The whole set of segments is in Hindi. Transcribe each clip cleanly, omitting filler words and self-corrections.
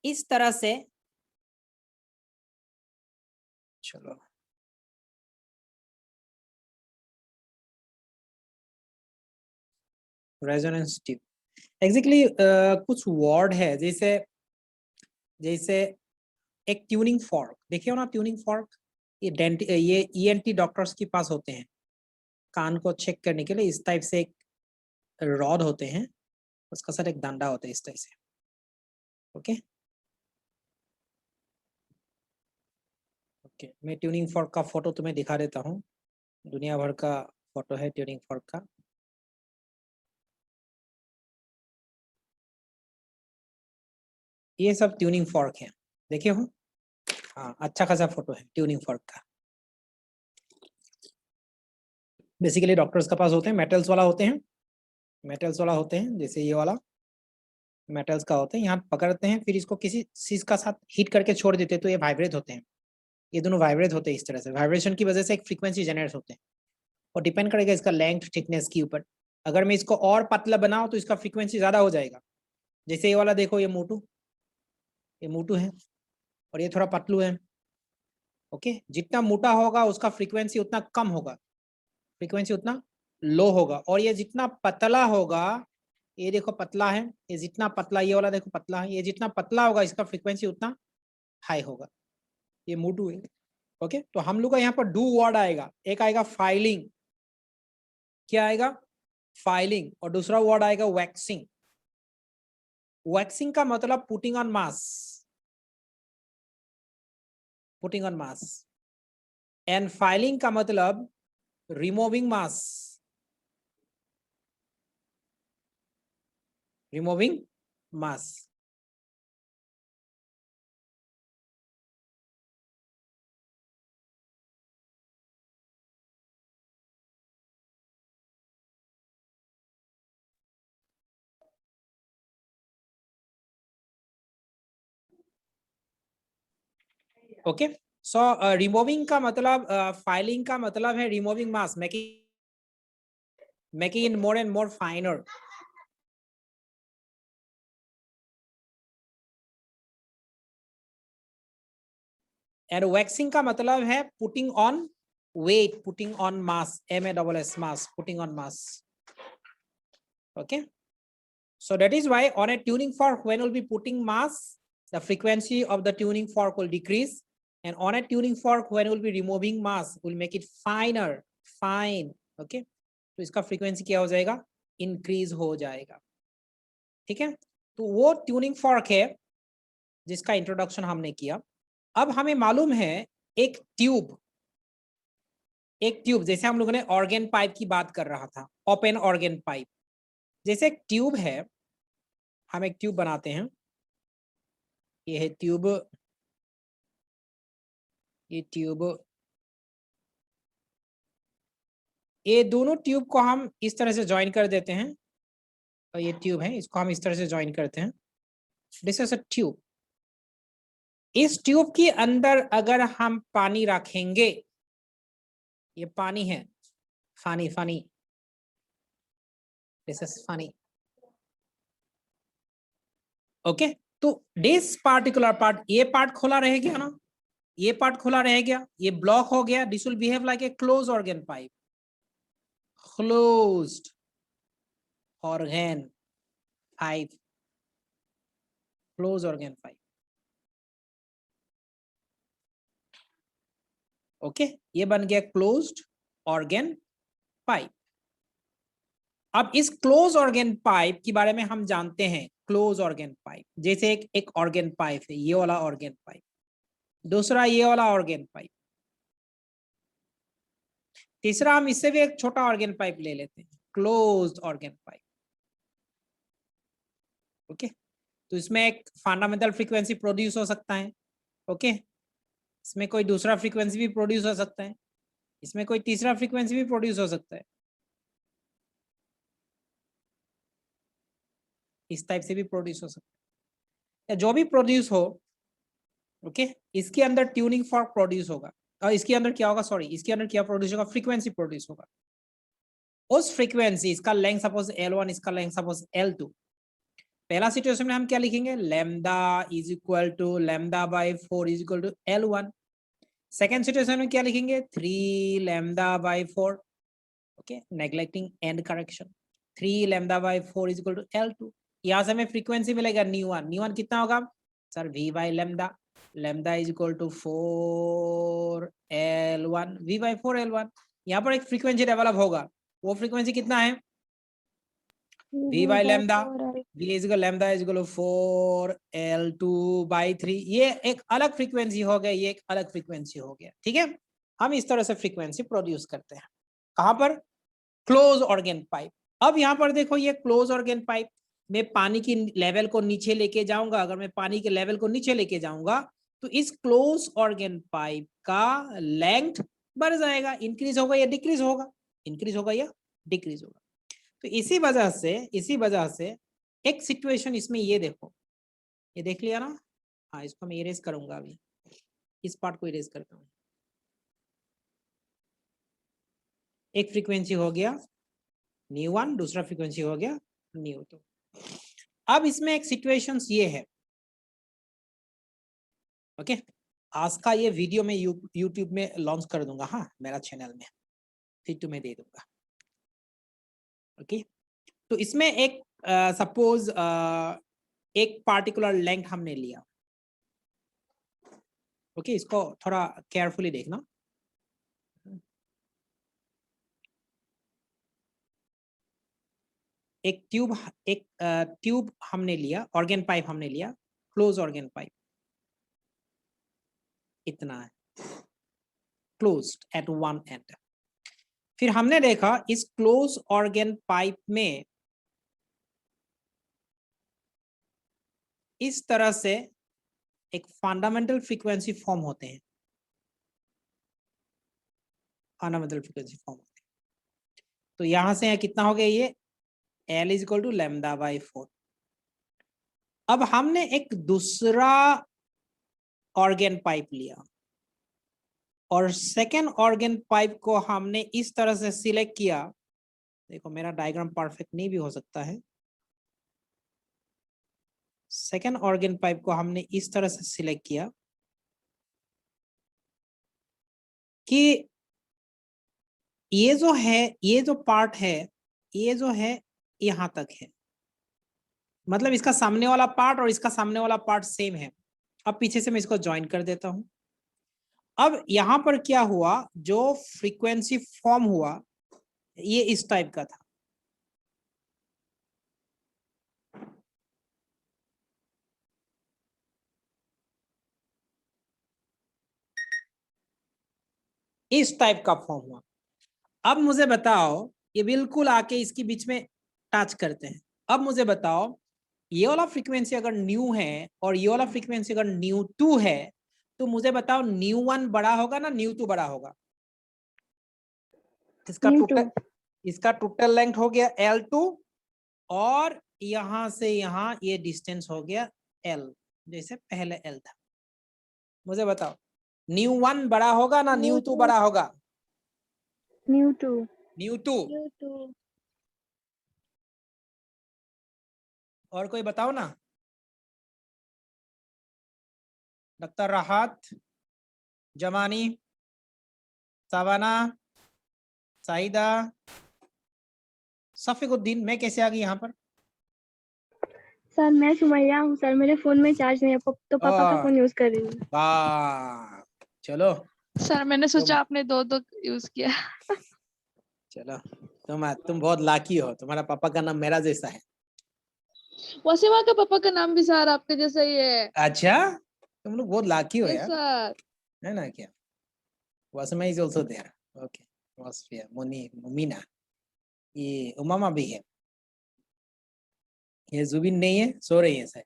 इस तरह से, चलो रेजोनेंस ट्यूब एग्जैक्टली कुछ वर्ड है, जैसे जैसे एक ट्यूनिंग फॉर्क, देखे हो ना ट्यूनिंग फॉर्क, ये ईएनटी डॉक्टर्स के पास होते हैं कान को चेक करने के लिए। इस टाइप से एक रॉड होते हैं, उसका साथ एक डंडा होता है इस टाइप से। ओके ओके, मैं ट्यूनिंग फॉर्क का फोटो तुम्हें दिखा देता हूँ। दुनिया भर का फोटो है ट्यूनिंग फॉर्क का। ये सब ट्यूनिंग फॉर्क है, देखे हो? हाँ, अच्छा खासा फोटो है ट्यूनिंग फॉर्क का। बेसिकली डॉक्टर्स के पास होते हैं, मेटल्स वाला होते हैं, मेटल्स वाला होते हैं, जैसे ये वाला मेटल्स का होते हैं। यहाँ पकड़ते हैं, फिर इसको किसी चीज का साथ हीट करके छोड़ देते हैं, तो ये वाइब्रेट होते हैं। ये दोनों वाइब्रेट होते हैं इस तरह से, वाइब्रेशन की वजह से एक फ्रीक्वेंसी जनरेट होते हैं, और डिपेंड करेगा इसका लेंथ थिकनेस के ऊपर। अगर मैं इसको और पतला बनाऊं तो इसका फ्रीक्वेंसी ज्यादा हो जाएगा। जैसे ये वाला देखो, ये मोटू है और ये थोड़ा पतलू है। ओके, जितना मोटा होगा उसका फ्रीक्वेंसी उतना कम होगा, फ्रीक्वेंसी उतना लो होगा। और ये जितना पतला होगा, ये देखो पतला है, ये जितना पतला, ये वाला देखो पतला है, ये जितना पतला होगा इसका फ्रीक्वेंसी उतना हाई होगा। ये मोटू है। ओके, तो हम लोग का यहाँ पर डू वर्ड आएगा, एक आएगा फाइलिंग, क्या आएगा? फाइलिंग। और दूसरा वर्ड आएगा वैक्सिंग। वैक्सिंग का मतलब putting on mass, putting on mass. And filing का मतलब removing mass, removing mass. Okay, so removing का मतलब, फाइलिंग का मतलब है removing mass, making it more and more finer. And waxing का मतलब है putting on weight, putting on mass, MASS mass, putting on mass. Okay, so that is why on a tuning fork, when we'll be putting mass, the frequency of the tuning fork will decrease, and on a tuning fork, when we'll be removing mass, we'll make it finer, fine. Okay, तो इसका फ्रीक्वेंसी क्या हो जाएगा? इंक्रीज हो जाएगा। ठीक है, तो वो ट्यूनिंग फॉर्क है जिसका इंट्रोडक्शन हमने किया। अब हमें मालूम है एक ट्यूब, एक ट्यूब, जैसे हम लोगों ने ऑर्गन पाइप की बात कर रहा था, ओपन ऑर्गन पाइप, जैसे एक ट्यूब है, हम एक ट्यूब बनाते हैं, ये है ट्यूब, ये ट्यूब, ये दोनों ट्यूब को हम इस तरह से ज्वाइन कर देते हैं, और ये ट्यूब है, इसको हम इस तरह से ज्वाइन करते हैं। This is a tube. इस ट्यूब के अंदर अगर हम पानी रखेंगे, ये पानी है, Fani Fani, this is Fani. Okay, तो दिस पार्टिकुलर पार्ट, ये पार्ट खुला रह गया ना, ये पार्ट खुला रह गया, ये ब्लॉक हो गया। This will behave like a close organ pipe, closed organ pipe, close organ pipe. Okay, ये बन गया क्लोज्ड ऑर्गन पाइप। अब इस क्लोज ऑर्गन पाइप के बारे में हम जानते हैं, क्लोज ऑर्गन पाइप जैसे एक ऑर्गन पाइप है, ये वाला ऑर्गन पाइप, दूसरा ये वाला ऑर्गन पाइप, तीसरा हम इससे भी एक छोटा ऑर्गन पाइप ले लेते हैं, क्लोज्ड ऑर्गन पाइप। ओके, तो इसमें एक फंडामेंटल फ्रीक्वेंसी प्रोड्यूस हो सकता है। ओके, इसमें कोई दूसरा फ्रीक्वेंसी भी प्रोड्यूस हो सकता है, इसमें कोई तीसरा फ्रीक्वेंसी भी प्रोड्यूस हो सकता है, इस टाइप से भी प्रोड्यूस हो सकता है, या जो भी प्रोड्यूस हो। ओके, इसके अंदर ट्यूनिंग फॉर्क प्रोड्यूस होगा, और इसके अंदर क्या होगा, सॉरी, इसके अंदर क्या प्रोड्यूस होगा? फ्रीक्वेंसी प्रोड्यूस होगा। उस फ्रीक्वेंसी, इसका लेंथ सपोज L1, इसका लेंथ सपोज L2, पहला सिचुएशन में हम क्या लिखेंगे, lambda is equal to lambda by 4 is equal to L1। Second situation में क्या लिखेंगे, 3 lambda by 4, okay, neglecting end correction, 3 lambda by 4 is equal to L2। यहाँ से हमें फ्रीक्वेंसी मिलेगा न्यू वन कितना होगा sir, V by lambda, lambda is equal to 4 L1, V by 4 L1। यहाँ पर एक फ्रीक्वेंसी डेवलप होगा, वो फ्रीक्वेंसी कितना है, V by lambda, V is equal lambda is equal to 4 L2 by 3। ये एक अलग फ्रीक्वेंसी हो गया, ये एक अलग फ्रीक्वेंसी हो गया, ठीक है। हम इस तरह से फ्रीक्वेंसी प्रोड्यूस करते हैं, कहाँ पर, क्लोज ऑर्गन पाइप। अब यहाँ पर देखो, ये क्लोज ऑर्गन पाइप में पानी की लेवल को नीचे लेके जाऊंगा, अगर मैं पानी के लेवल को नीचे लेके जाऊंगा तो इस क्लोज ऑर्गन पाइप का लेंथ बढ़ जाएगा, इंक्रीज होगा या डिक्रीज होगा, इंक्रीज होगा या डिक्रीज होगा। तो इसी वजह से एक सिचुएशन इसमें, ये देखो, ये देख लिया ना, हाँ इसको मैं इरेज करूंगा, अभी इस पार्ट को इरेज करता हूँ। एक फ्रीक्वेंसी हो गया न्यू1, दूसरा फ्रीक्वेंसी हो गया न्यू2। अब इसमें एक सिचुएशंस ये है, ओके, आज का ये वीडियो मैं यूट्यूब में लॉन्च कर दूंगा, हाँ मेरा चैनल में फिर तुम्हें दे दूंगा, ओके। तो इसमें एक सपोज एक पार्टिकुलर लेंथ हमने लिया, ओके, इसको थोड़ा केयरफुली देखना। एक ट्यूब हमने लिया, ऑर्गन पाइप हमने लिया, क्लोज ऑर्गन पाइप, इतना है, क्लोज्ड एट वन एंड। फिर हमने देखा इस क्लोज ऑर्गन पाइप में इस तरह से एक फंडामेंटल फ्रीक्वेंसी फॉर्म होते हैं, फंडामेंटल फ्रीक्वेंसी फॉर्म होते हैं। तो यहां से कितना हो गया, ये L is equal to lambda by 4। अब हमने एक दूसरा ऑर्गन पाइप लिया और सेकेंड ऑर्गन पाइप को हमने इस तरह से सिलेक्ट किया, देखो मेरा डायग्राम परफेक्ट नहीं भी हो सकता है। सेकेंड ऑर्गन पाइप को हमने इस तरह से सिलेक्ट किया कि ये जो है, ये जो पार्ट है, ये जो है यहां तक है, मतलब इसका सामने वाला पार्ट और इसका सामने वाला पार्ट सेम है। अब पीछे से मैं इसको ज्वाइन कर देता हूं। अब यहां पर क्या हुआ, जो फ्रीक्वेंसी फॉर्म हुआ ये इस टाइप का था, इस टाइप का फॉर्म हुआ। अब मुझे बताओ, ये बिल्कुल आके इसके बीच में टच करते हैं। अब मुझे बताओ, ये वाला फ्रीक्वेंसी अगर न्यू है और ये वाला फ्रीक्वेंसी अगर न्यू2 है, तो मुझे बताओ न्यू1 बड़ा होगा ना न्यू2 बड़ा होगा? इसका टोटल लेंथ हो गया L2 और यहां से यहां ये डिस्टेंस हो गया L, जैसे पहले L था। मुझे बताओ न्यू1 बड़ा होगा ना न्यू2 बड़ा होगा? न्यू2। और कोई बताओ ना, डॉक्टर राहत, जमानी, सावाना, साहिदा, सफीकुद्दीन, मैं कैसे आ गई यहाँ पर? सर मैं सुमैया हूँ सर, मेरे फोन में चार्ज नहीं है तो पापा का फोन यूज कर रही हूँ। वाह, चलो सर मैंने सोचा आपने दो यूज किया। चलो, तुम बहुत लाकी हो, तुम्हारा पापा का नाम मेरा जैसा है। वसीमा का पापा का नाम भी सर आपके जैसा ही है। अच्छा, तुम लोग बहुत लाकी हो यार, सर है ना? क्या वसीमा इज आल्सो देयर, ओके, वासफिया, मुमीना, ये उमामा भी है, ये जुबिन नहीं है, सो रही है शायद,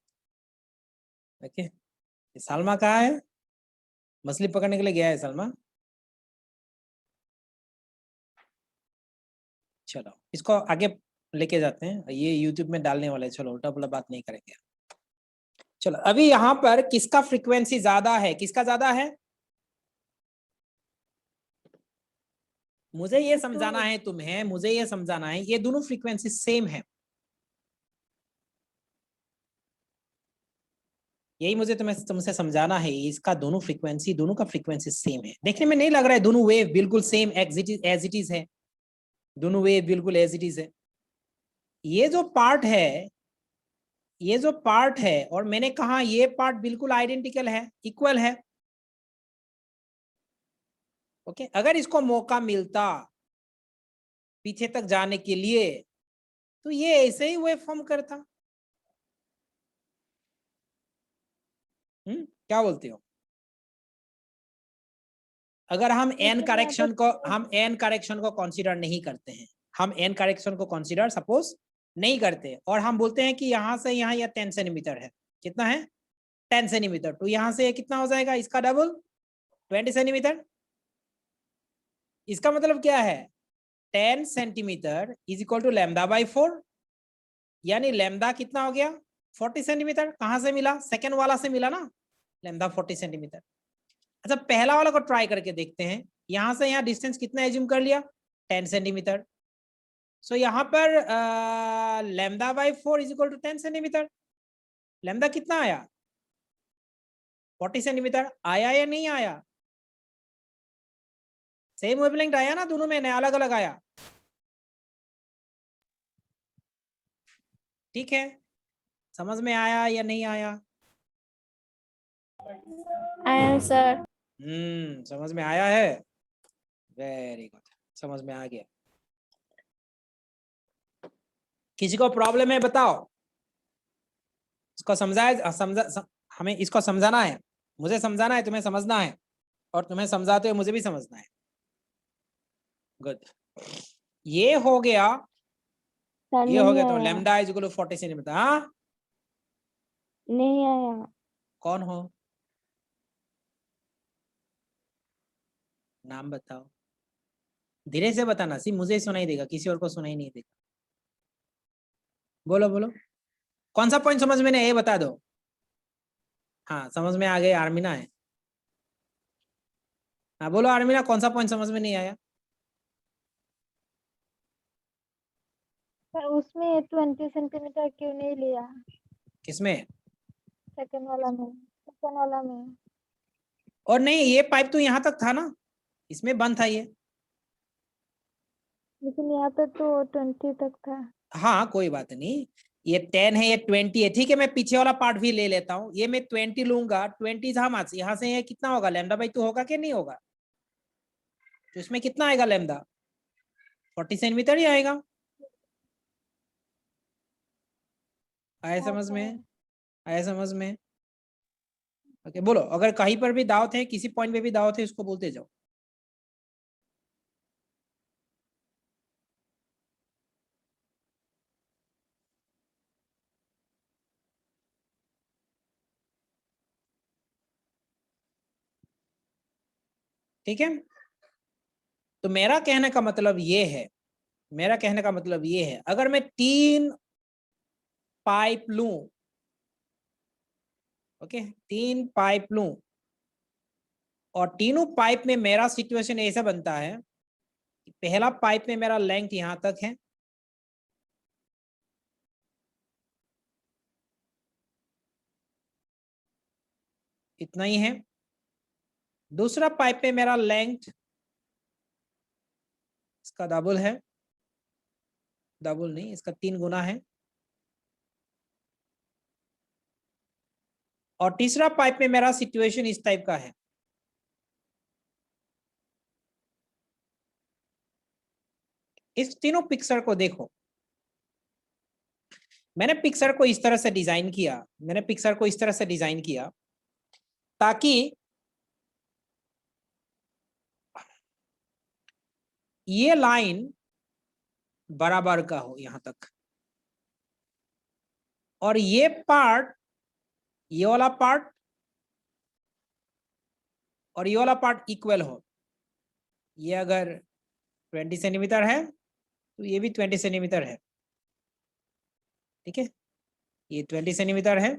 ओके। ये सलमा कहाँ है? मछली पकड़ने के लिए गया है सलमा। चलो इसको आगे लेके जाते हैं, ये यूट्यूब में डालने वाले, चलो उल्टा पुल्टा बात नहीं करेंगे। चलो अभी यहाँ पर किसका फ्रीक्वेंसी ज्यादा है, किसका ज्यादा है? मुझे ये समझाना है तुम्हें, मुझे ये समझाना है, ये दोनों फ्रीक्वेंसी सेम है, यही मुझे तुमसे समझाना है, इसका दोनों का फ्रीक्वेंसी सेम है। देखने में नहीं लग रहा है दोनों वेव बिल्कुल सेम एज इट इज है, दोनों वेव बिल्कुल एज इट इज है। ये जो पार्ट है और मैंने कहा ये पार्ट बिल्कुल आइडेंटिकल है, इक्वल है। ओके, अगर इसको मौका मिलता पीछे तक जाने के लिए तो ये ऐसे ही वेव फॉर्म करता। क्या बोलते हो? अगर हम एन करेक्शन को कंसीडर नहीं करते हैं, हम एन करेक्शन को कंसीडर सपोज नहीं करते और हम बोलते हैं कि यहां से यहां या 10 सेंटीमीटर है, कितना है 10 सेंटीमीटर, तो यहां से कितना हो जाएगा इसका डबल 20 सेंटीमीटर। इसका मतलब क्या है 10 centimetre is equal to lambda by 4, यानी लैम्डा कितना हो गया 40 सेंटीमीटर। कहां से मिला? सेकेंड वाला से मिला ना, लैम्डा 40 सेंटीमीटर। अच्छा, पहला वाला को ट्राई करके देखते हैं। यहां से यहाँ डिस्टेंस कितना एज्यूम कर लिया 10 सेंटीमीटर। सो यहाँ पर lambda by 4 is equal to 10 centimetre. Lambda कितना आया 40 सेंटीमीटर। आया या नहीं आया? सेम वेवलेंथ आया ना दोनों में, अलग अलग आया। ठीक है, समझ में आया या नहीं आया? आया सर। समझ में आया है, वेरी गुड, समझ में आ गया। किसी को प्रॉब्लम है बताओ, इसको हमें इसको समझाना है, मुझे समझाना है, तुम्हें समझना है, और तुम्हें समझाते हुए मुझे भी समझना है। गुड, ये हो गया तो lambda is equal to 40 centimetre. हाँ, नहीं आया। कौन हो, नाम बताओ, धीरे से बताना, सिर्फ मुझे सुनाई देगा, किसी और को सुनाई नहीं देगा। बोलो बोलो, कौन सा पॉइंट समझ में नहीं, ये बता दो। हाँ, समझ में आ गए, आर्मिना है। हाँ बोलो आर्मिना, कौन सा पॉइंट समझ में नहीं आया? सर उसमें 20 सेंटीमीटर क्यों नहीं लिया? किसमें? सेकंड वाला में। और नहीं, ये पाइप तो यहाँ तक था ना, इसमें बंद था ये। लेकिन यहाँ पे तो 20 तक था। हाँ कोई बात नहीं, ये 10 है, ये 20 है, ठीक है, मैं पीछे वाला पार्ट भी ले लेता हूँ। ये मैं 20 लूंगा, 20 यहाँ से ये कितना होगा लैम्डा बाई 2 होगा कि नहीं होगा? तो इसमें कितना आएगा लैम्डा 40 सेंटीमीटर ही आएगा। आया समझ में? आया समझ में? ओके, बोलो, अगर कहीं पर भी दावत है, किसी पॉइंट पे भी दावत है, उसको बोलते जाओ। ठीक है, तो मेरा कहने का मतलब ये है, अगर मैं 3 पाइप लूं, ओके, 3 पाइप लूं और तीनों पाइप में मेरा सिचुएशन ऐसा बनता है कि पहला पाइप में मेरा लेंथ यहां तक है, इतना ही है। दूसरा पाइप में मेरा लेंथ इसका डबल है, डबल नहीं, इसका 3 गुना है। और तीसरा पाइप में मेरा सिचुएशन इस टाइप का है। इस तीनों पिक्चर को देखो, मैंने पिक्चर को इस तरह से डिजाइन किया ताकि ये लाइन बराबर का हो यहां तक, और ये पार्ट, ये वाला पार्ट और ये वाला पार्ट इक्वल हो। ये अगर 20 सेंटीमीटर है तो ये भी 20 सेंटीमीटर है, ठीक है, ये 20 सेंटीमीटर है।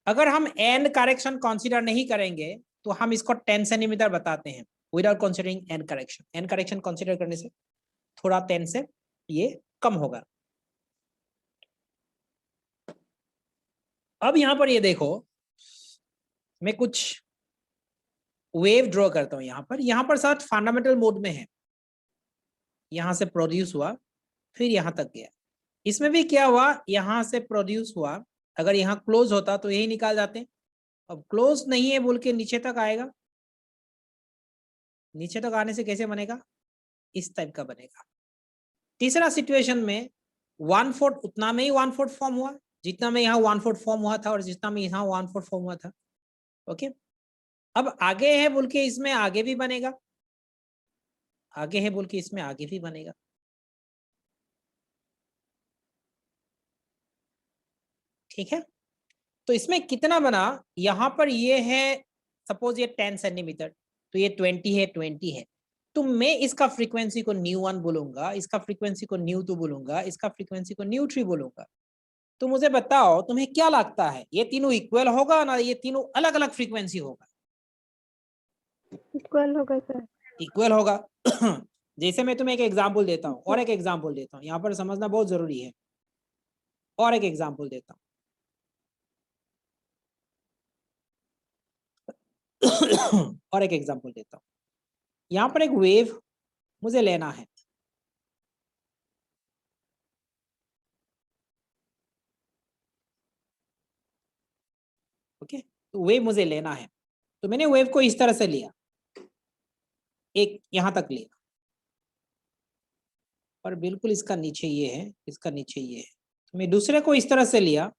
अगर हम एन करेक्शन कंसीडर नहीं करेंगे तो हम इसको 10 सेंटीमीटर बताते हैं without considering end correction. End correction consider करने से थोड़ा 10 से ये कम होगा। अब यहां पर ये देखो, मैं कुछ वेव ड्रॉ करता हूं यहाँ पर साथ फंडामेंटल मोड में है, यहां से प्रोड्यूस हुआ फिर यहां तक गया। इसमें भी क्या हुआ, यहां से प्रोड्यूस हुआ, अगर यहाँ क्लोज होता तो यही निकाल जाते। अब क्लोज नहीं है बोल के नीचे तक आएगा, नीचे तक आने से कैसे बनेगा, इस टाइप का बनेगा। तीसरा सिचुएशन में 1/4 उतना में ही 1/4 फॉर्म हुआ, जितना में यहाँ 1/4 फॉर्म हुआ था और जितना में यहाँ 1/4 फॉर्म हुआ था। ओके, अब आगे है बोल के इसमें आगे भी बनेगा, आगे है बोल के इसमें आगे भी बनेगा। ठीक है, तो इसमें कितना बना, यहां पर ये है सपोज ये 10 सेंटीमीटर, तो ये 20 है, 20 है, तो मैं इसका फ्रीक्वेंसी को न्यू1 बोलूंगा, इसका फ्रीक्वेंसी को न्यू2 बोलूंगा, इसका फ्रीक्वेंसी को न्यू3 बोलूंगा। तो मुझे बताओ तुम्हें क्या लगता है, ये तीनों इक्वल होगा ना ये तीनों अलग अलग फ्रीक्वेंसी होगा? इक्वल होगा सर। इक्वल होगा। जैसे मैं तुम्हें एक एग्जांपल देता हूँ और एक एग्जांपल देता हूँ, यहाँ पर समझना बहुत जरूरी है, और एक एग्जांपल देता हूँ। और एक एग्जांपल देता हूँ, यहाँ पर एक वेव मुझे लेना है। ओके, तो वेव मुझे लेना है, तो मैंने वेव को इस तरह से लिया, एक यहां तक लिया, और बिल्कुल इसका नीचे ये है, इसका नीचे ये है, तो मैं दूसरे को इस तरह से लिया,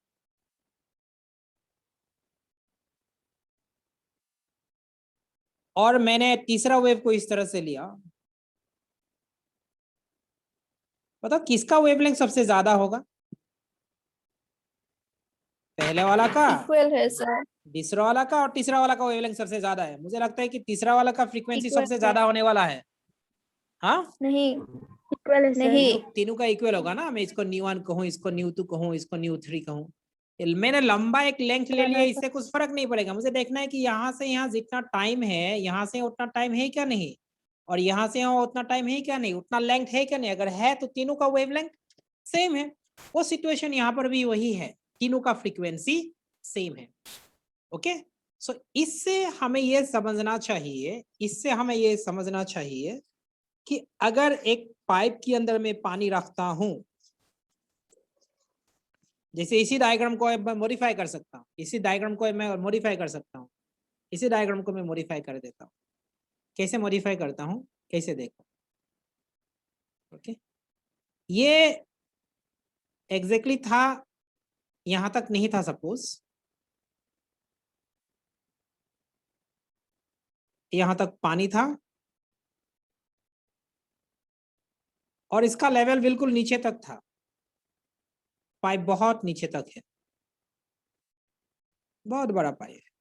और मैंने तीसरा वेव को इस तरह से लिया। बताओ किसका वेवलेंथ सबसे ज्यादा होगा, पहले वाला का, इक्वल है सर। दूसरा वाला का, और तीसरा वाला का वेवलेंथ सबसे ज्यादा है? मुझे लगता है कि तीसरा वाला का फ्रीक्वेंसी इक्वल सबसे है। ज्यादा होने वाला है। हाँ, नहीं इक्वल है सर। नहीं, तीनों का इक्वल होगा ना, मैं इसको न्यू1 कहूँ, इसको न्यू2 कहूँ, इसको न्यू3 कहूँ, मैंने लंबा एक लेंथ ले लिया, इससे कुछ फर्क नहीं पड़ेगा। मुझे देखना है कि यहाँ से यहाँ जितना टाइम है, यहाँ से उतना टाइम है क्या नहीं, और यहाँ से यहाँ उतना टाइम है क्या नहीं, उतना लेंथ है क्या नहीं। अगर है तो तीनों का वेवलेंथ सेम है। वो सिचुएशन यहाँ पर भी वही है, तीनों का फ्रीक्वेंसी सेम है। ओके, सो इससे हमें ये समझना चाहिए, इससे हमें ये समझना चाहिए कि अगर एक पाइप के अंदर में पानी रखता हूं, जैसे इसी डायग्राम को मैं मॉडिफाई कर सकता हूँ, इसी डायग्राम को मैं मॉडिफाई कर सकता हूँ, इसी डायग्राम को मैं मॉडिफाई कर देता हूँ। कैसे मॉडिफाई करता हूँ, कैसे देखो। ओके, ये एग्जैक्टली था, यहां तक नहीं था सपोज, यहां तक पानी था, और इसका लेवल बिल्कुल नीचे तक था, पाइप बहुत नीचे तक है, बहुत बड़ा पाइप है,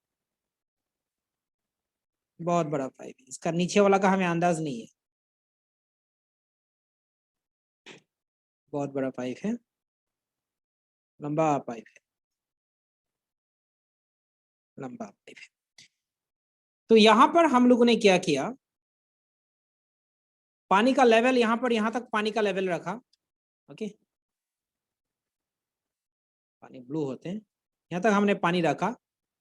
बहुत बड़ा पाइप है, इसका नीचे वाला का हमें अंदाज नहीं है, बहुत बड़ा पाइप है, लंबा पाइप है, लंबा पाइप है। तो यहां पर हम लोगों ने क्या किया, पानी का लेवल यहां पर, यहां तक पानी का लेवल रखा। ओके, पानी ब्लू होते हैं, यहां तक हमने पानी रखा,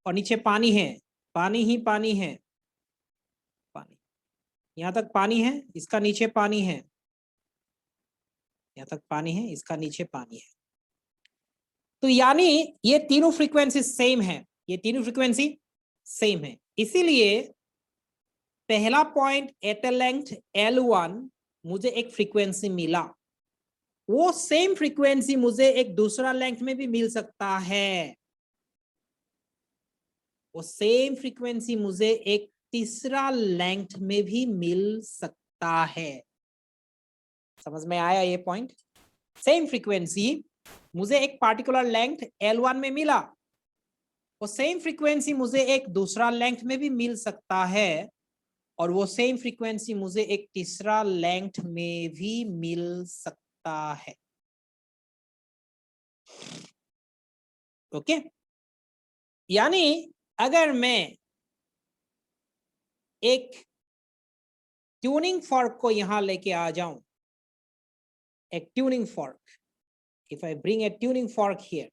और नीचे पानी है, पानी ही पानी है, पानी, यहां तक पानी है, इसका नीचे पानी है, यहां तक पानी है, इसका नीचे पानी है। तो यानी ये तीनों फ्रीक्वेंसी सेम है, ये तीनों फ्रीक्वेंसी सेम है, इसीलिए पहला पॉइंट एट ए लेंथ L1 मुझे एक फ्रीक्वेंसी मिला, वो सेम फ्रीक्वेंसी मुझे एक दूसरा लेंथ में भी मिल सकता है, वो सेम फ्रीक्वेंसी मुझे एक तीसरा लेंथ में भी मिल सकता है। समझ में आया ये पॉइंट? सेम फ्रीक्वेंसी मुझे एक पार्टिकुलर लेंथ L1 में मिला, वो सेम फ्रीक्वेंसी मुझे एक दूसरा लेंथ में भी मिल सकता है, और वो सेम फ्रीक्वेंसी मुझे एक तीसरा लेंथ में भी मिल सकता है। ओके, यानी अगर मैं एक ट्यूनिंग फॉर्क को यहां लेके आ जाऊं, एक tuning fork, if I bring a tuning fork here,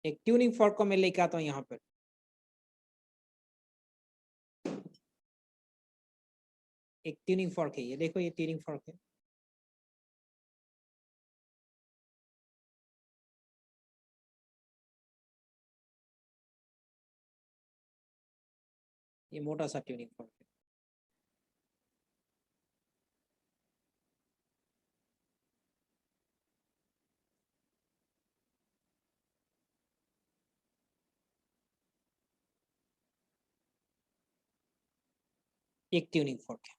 एक ट्यूनिंग फॉर्क को मैं लेके आता हूं यहाँ पर। एक ट्यूनिंग फॉर्क है, ये देखो, ये ट्यूनिंग फॉर्क है। ये मोटा सा ट्यूनिंग फॉर्क है। एक ट्यूनिंग फॉर्क है,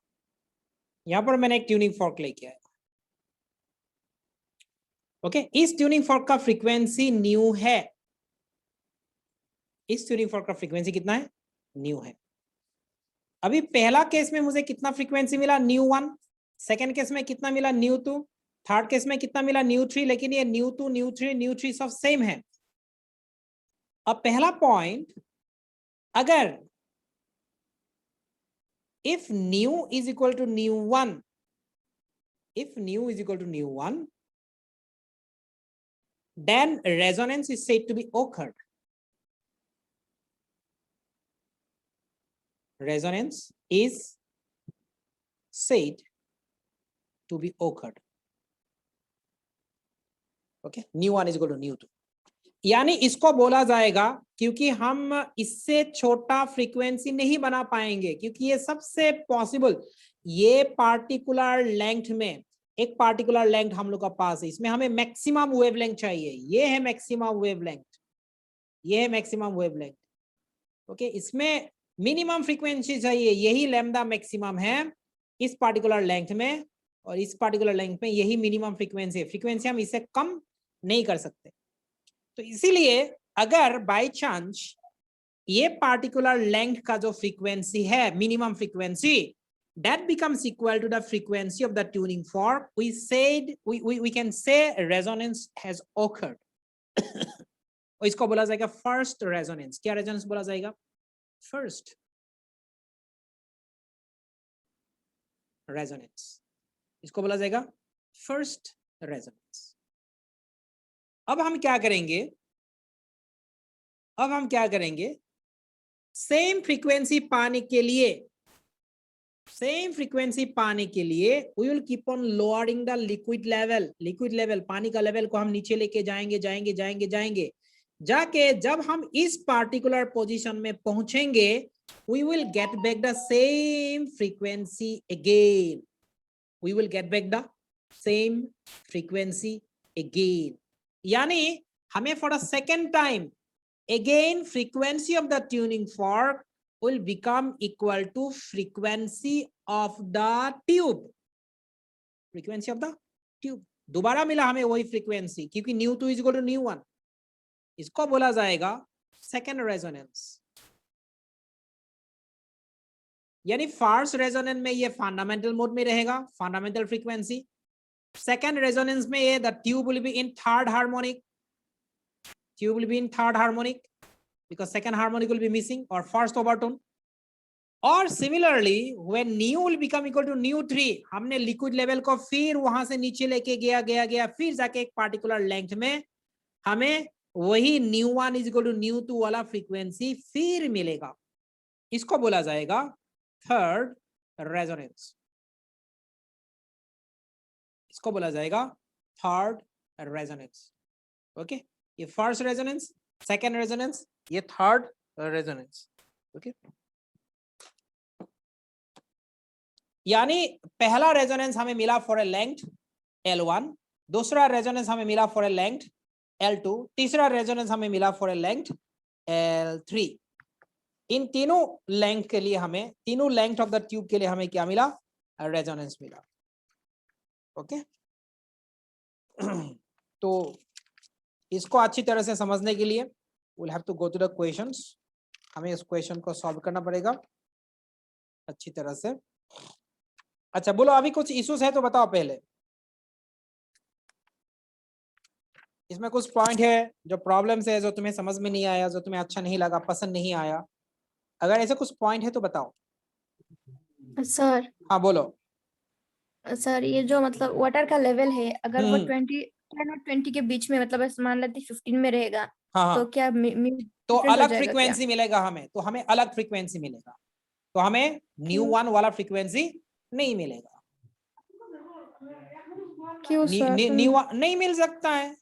यहाँ पर मैंने एक ट्यूनिंग फॉर्क लेके आया। ओके, इस ट्यूनिंग फॉर्क का फ्रीक्वेंसी न्यू है। इस ट्यूनिंग फॉर्क का फ्रीक्वेंसी कितना है? न्यू है। अभी पहला केस में मुझे कितना फ्रीक्वेंसी मिला? न्यू 1। सेकेंड केस में कितना मिला? न्यू 2। थर्ड केस में कितना मिला? न्यू 3। लेकिन ये न्यू 2, न्यू 3 सब सेम है। अब पहला पॉइंट, अगर if new is equal to new 1, if new is equal to new 1, then resonance is said to be occurred. Resonance is said to be occurred. Okay, new 1 is equal to new 2. यानी इसको बोला जाएगा, क्योंकि हम इससे छोटा फ्रीक्वेंसी नहीं बना पाएंगे, क्योंकि ये सबसे पॉसिबल, ये पार्टिकुलर लेंथ में, एक पार्टिकुलर लेंथ हम लोग का पास है, इसमें हमें मैक्सिमम वेवलेंथ चाहिए। ये है मैक्सिमम वेवलेंथ, ये है मैक्सिमम वेवलेंथ। ओके, इसमें मिनिमम फ्रीक्वेंसी चाहिए, यही लैम्डा मैक्सिमम है इस पार्टिकुलर लेंथ में, और इस पार्टिकुलर लेंथ में यही मिनिमम फ्रीक्वेंसी है। फ्रीक्वेंसी हम इससे कम नहीं कर सकते। तो इसीलिए अगर बाय चांस ये पार्टिकुलर लेंथ का जो फ्रीक्वेंसी है, minimum frequency, that becomes equal to the frequency of the tuning fork, we can say resonance has occurred. और इसको बोला जाएगा फर्स्ट रेजोनेंस। क्या रेजोनेंस बोला जाएगा? फर्स्ट रेजोनेंस, इसको बोला जाएगा फर्स्ट रेजोनेंस। अब हम क्या करेंगे? अब हम क्या करेंगे? सेम फ्रीक्वेंसी पाने के लिए, सेम फ्रीक्वेंसी पाने के लिए we will keep on lowering the liquid level. Liquid level, पानी का लेवल को हम नीचे लेके जाएंगे जाएंगे जाएंगे जाएंगे, जाके जब हम इस पार्टिकुलर पोजीशन में पहुंचेंगे, we will get back the same frequency again. We will get back the same frequency again. यानी हमें for a second time again frequency of the tuning fork will become equal to frequency of the tube. Frequency of the tube दोबारा मिला हमें वही frequency, क्योंकि new 2 is equal to new 1. इसको बोला जाएगा second resonance. यानी फर्स्ट रेजोनेंस में ये फंडामेंटल मोड में रहेगा, फंडामेंटल फ्रीक्वेंसी। सेकेंड रेजोनेंस में ये the tube will be in third harmonic, tube will be in third harmonic because second harmonic will be missing, और फर्स्ट ओवरटोन। और similarly when nu will become equal to nu 3, हमने लिक्विड लेवल को फिर वहां से नीचे लेके गया, फिर जाके एक पार्टिकुलर लेंथ में हमें वही nu 1 is equal to nu 2 वाला फ्रीक्वेंसी फिर मिलेगा। इसको बोला जाएगा थर्ड रेजोनेंस। इसको बोला जाएगा थर्ड रेजोनेंस। ओके, ये फर्स्ट रेजोनेंस, सेकेंड रेजोनेंस, ये थर्ड रेजोनेंस। ओके, यानी पहला रेजोनेंस हमें मिला फॉर ए लेंथ L1, दूसरा रेजोनेंस हमें मिला फॉर ए लेंथ L2, तीसरा रेजोनेंस हमें मिला फॉर ए लेंथ L3। इन तीनों लेंथ के लिए हमें, तीनों लेंथ ऑफ द ट्यूब के लिए हमें क्या मिला? रेजोनेंस मिला। ओके, तो इसको अच्छी तरह से समझने के लिए we'll have to go to the questions. हमें इस क्वेश्चन को सॉल्व करना पड़ेगा अच्छी तरह से। अच्छा बोलो, अभी कुछ इश्यूज है तो बताओ पहले। इसमें कुछ पॉइंट है जो प्रॉब्लम्स है, जो तुम्हें समझ में नहीं आया, जो तुम्हें अच्छा नहीं लगा, पसंद नहीं आया, अगर ऐसे कुछ पॉइंट है तो बताओ। सर हाँ बोलो। सर ये जो मतलब वाटर का लेवल है, अगर वो 20 10 और 20 के बीच में, मतलब ऐसे मान लेते 15 में रहेगा, हाँ तो हाँ, क्या तो different हो अलग जाएगा क्या? फ्रीक्वेंसी मिलेगा हमें, तो हमें अलग फ्रीक्वेंसी मिलेगा, तो हमें न्यू वन वाला फ्रीक्वेंसी नहीं मिलेगा। क्यों सर? न्यू नहीं मिल सकता है।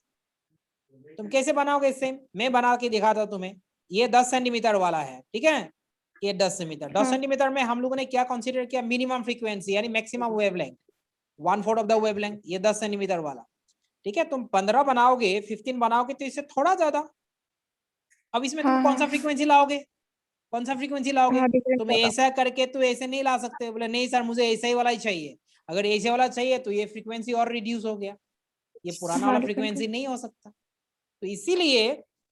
तुम कैसे बनाओगे इससे? मैं बना के दिखाता हूं तुम्हें। ये 10 सेंटीमीटर वाला है, ठीक है, ये 10 सेंटीमीटर। 10 सेंटीमीटर में हम लोगों ने क्या कंसीडर किया? मिनिमम फ्रीक्वेंसी यानी maximum wavelength, 1/4 of the wavelength, ये 10 सेंटीमीटर वाला, ठीक है। तुम 15 बनाओगे, 15 बनाओगे तो इससे थोड़ा ज्यादा। अब इसमें तुम कौन सा फ्रीक्वेंसी लाओगे? कौन सा फ्रीक्वेंसी लाओगे? डिफरेंट तुम होगा। ऐसा करके तो ऐसे नहीं ला सकते, बोले नहीं सर मुझे ऐसा ही वाला ही चाहिए। अगर ऐसे वाला चाहिए तो ये फ्रीक्वेंसी और रिड्यूस हो गया, ये पुराना वाला फ्रीक्वेंसी नहीं हो सकता। तो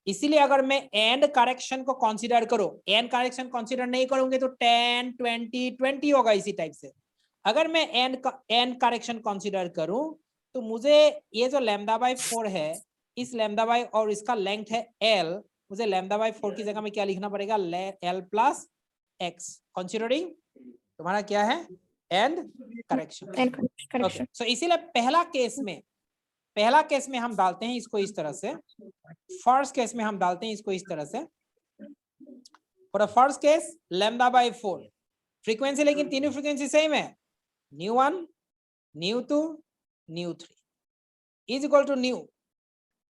इसीलिए अगर मैं एंड करेक्शन को कंसीडर करो, एंड करेक्शन कंसीडर नहीं करोगे तो 10 20 20 होगा इसी टाइप से। अगर मैं एंड करेक्शन कंसीडर करूं तो मुझे ये जो λ/4 है, इस λ और इसका लेंथ है l, मुझे λ/4 की जगह में क्या लिखना पड़ेगा? l + x, कंसीडरिंग तुम्हारा क्या है? And correction. ओके, सो इसीलिए पहला केस में हम डालते हैं इसको इस तरह से, फर्स्ट केस में हम डालते हैं इसको इस तरह से। For the first case λ/4 frequency, लेकिन तीनों फ्रीक्वेंसी सेम है, ν1 ν2 ν3 is equal to nu.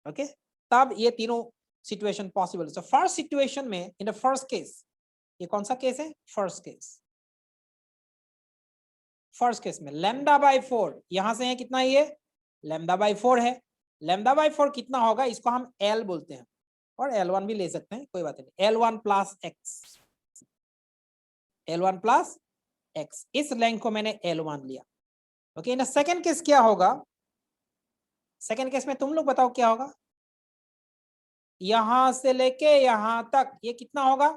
Okay, तब ये तीनों सिचुएशन पॉसिबल है। सो फर्स्ट सिचुएशन में, इन द फर्स्ट केस, ये कौन सा केस है? First case. फर्स्ट केस में λ/4 यहां से है कितना? ये λ/4 है। λ/4 कितना होगा? इसको हम L बोलते हैं, और L1 भी ले सकते हैं, कोई बात नहीं। L1 + x, L1 + x, इस लेंथ को मैंने L1 लिया। ओके, इन सेकंड केस क्या होगा? सेकंड केस में तुम लोग बताओ क्या होगा? यहां से लेके यहां तक ये कितना होगा?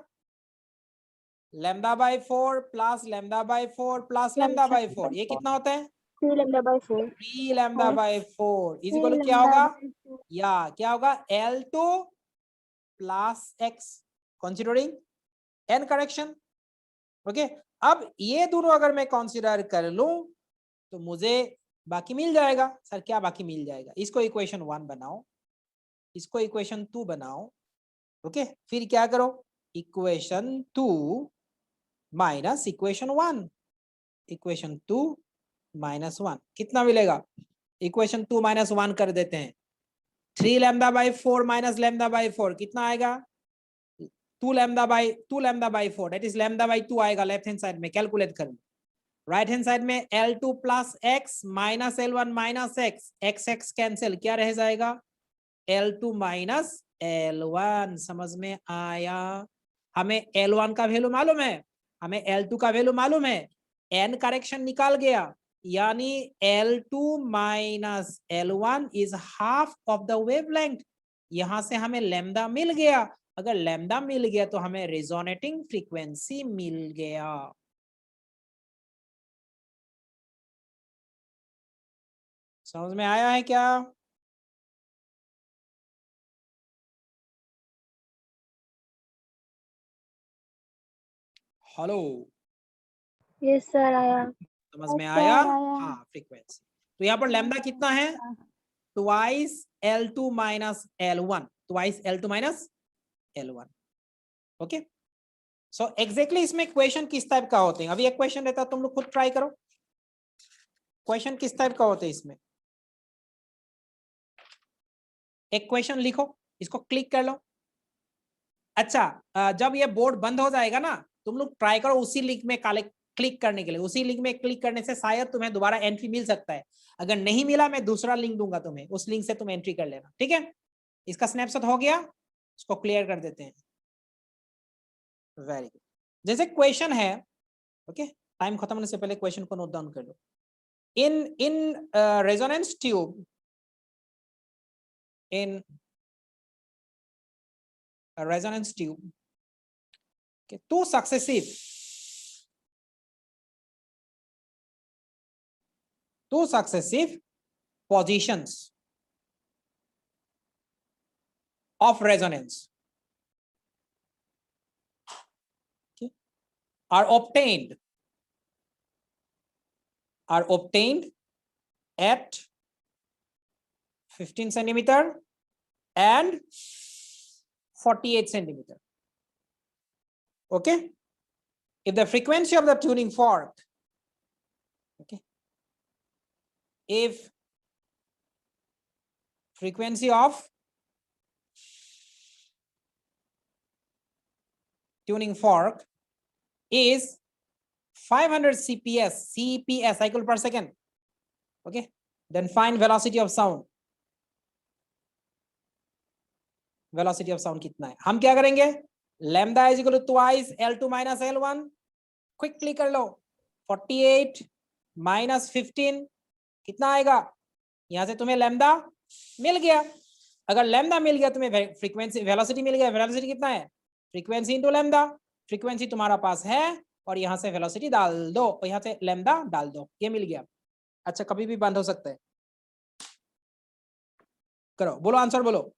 λ/4 + λ/4 + λ/4, ये कितना होता है? 3λ/4 3λ/4 इज इक्वल टू क्या होगा? या क्या होगा? L2 + x, considering end correction. Okay, अब ये दोनों अगर मैं कंसीडर कर लूं तो मुझे बाकी मिल जाएगा। सर क्या बाकी मिल जाएगा? इसको इक्वेशन 1 बनाओ, इसको इक्वेशन 2 बनाओ। ओके, फिर क्या करो? Equation 2 minus equation 1, equation 2 minus 1 कितना मिलेगा? इक्वेशन 2 माइनस 1 कर देते हैं, 3λ/4 माइनस λ/4 कितना आएगा? 2λ/4, दैट इज λ/2 आएगा लेफ्ट हैंड साइड में, कैलकुलेट कर लो। राइट हैंड साइड में L2 + x minus L1 minus x, x cancel, क्या रह जाएगा? L2 minus L1। समझ में आया? हमें L1 का वैल्यू मालूम है, हमें L2 का वैल्यू मालूम है, एन करेक्शन निकाल गया, यानी L2 minus L1 is half of the wavelength. यहां से हमें लैम्डा मिल गया। अगर लैम्डा मिल गया तो हमें रिजोनेटिंग फ्रीक्वेंसी मिल गया। समझ में आया है क्या? हेलो, यस सर, आया। समझ में आया? हाँ, फ्रीक्वेंसी। तो यहाँ पर लैम्डा कितना है? Twice L2 minus L1, twice L2 minus L1। Okay, so exactly इसमें क्वेश्चन किस टाइप का होते हैं? अभी एक क्वेश्चन रहता है, तुम लोग खुद ट्राई करो। क्वेश्चन किस टाइप का होते हैं इसमें? एक क्वेश्चन लिखो, इसको क्लिक कर लो। अच्छा, जब ये बोर्ड बंद हो जाएगा ना, तुम लोग ट्राई करो उसी लिंक में क्लिक करने के लिए। उसी लिंक में क्लिक करने से शायद तुम्हें दोबारा एंट्री मिल सकता है। अगर नहीं मिला, मैं दूसरा लिंक दूंगा तुम्हें, उस लिंक से तुम एंट्री कर लेना, ठीक है? इसका स्नैपशॉट हो गया, इसको क्लियर कर देते हैं। Very good. जैसे क्वेश्चन है, ओके, टाइम खत्म होने से पहले क्वेश्चन को नोट डाउन कर लो। In resonance tube, in a resonance tube, okay, two successive positions of resonance, okay, are obtained at 15 centimeter and 48 centimeter. Okay. If the frequency of the tuning fork, okay, if frequency of tuning fork is 500 CPS, cycle per second, okay, then find velocity of sound. Velocity of sound कितना है? हम क्या करेंगे? Lambda is equal to twice L2 minus L1. Quickly कर लो. 48 minus 15 कितना आएगा? यहाँ से तुम्हें lambda मिल गया. अगर lambda मिल गया तुम्हें frequency velocity मिल गया. Velocity कितना है? Frequency into lambda. Frequency तुम्हारा पास है और यहाँ से velocity डाल दो और यहाँ से lambda डाल दो. ये मिल गया. अच्छा, कभी भी बंद हो सकता है. करो, बोलो आंसर बोलो.